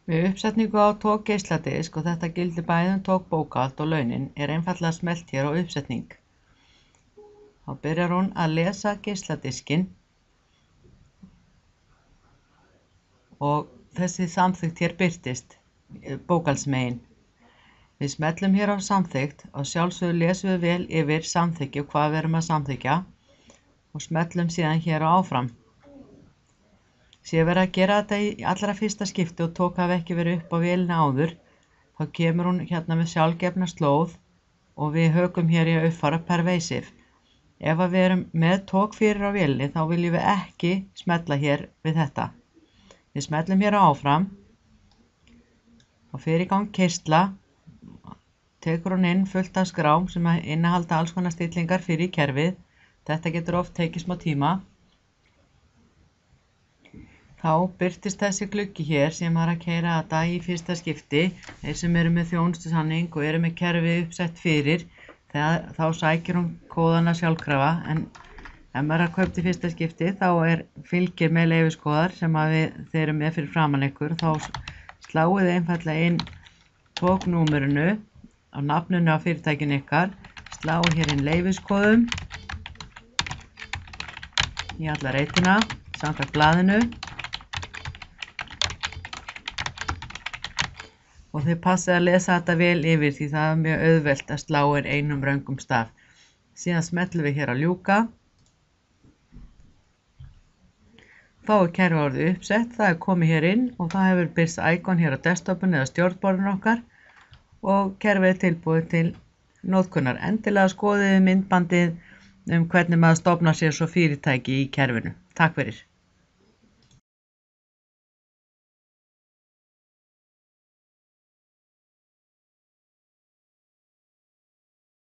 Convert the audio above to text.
Við uppsetningu á tókgeisladisk, og þetta gildir bæði tókbókhald og launin, einfaldlega smellt hér á uppsetning. Þá byrjar hún að lesa geisladiskinn og þessi samþykkt hér birtist bókhaldsmegin. Við smellum hér á samþykkt og sjálfsögðu lesum við vel yfir samþykki og hvað við erum að samþykja og smellum síðan hér á áfram. Sé verið að gera þetta í allra fyrsta skipti og tók hafi ekki verið upp á vélinni áður, þá kemur hún hérna með sjálfgefna slóð og við hökum hér í að uppfæra pervasive. Ef við erum með tók fyrir á vélinni þá viljum við ekki smella hér við þetta. Við smellum hér á áfram og fer í gang keyrsla. Tekur hún inn fullt af skrám sem innihalda alls konar stillingar fyrir kerfið. Þetta getur oft tekið smá tíma. Þá birtist þessi gluggi hér sem að keyra þetta í fyrsta skipti. Þeir sem eru með þjónustusamning og eru með kerfið uppsett fyrir, þá sækir hún kóðana sjálfkrafa, en ef maður er að kaupa í fyrsta skipti þá fylgir með leyfiskóðar sem þið eru með fyrir framan ykkur. Þá sláið þið einfaldlega inn tóknúmerinu á nafninu á fyrirtækinu ykkar, sláið hér inn leyfiskóðum í alla reitina samkvæmt blaðinu og þið passið að lesa þetta vel yfir því það mjög auðvelt að slá inn einum röngum staf. Síðan smellum við hér á ljúka. Þá kerfið orðið uppsett, það komið hér inn og það hefur birst íkon hér á desktopinu eða stjórnborðinu okkar og kerfið tilbúið til notkun. Endilega skoðið myndbandið hvernig maður stofnar sér svo fyrirtæki í kerfinu. Takk fyrir.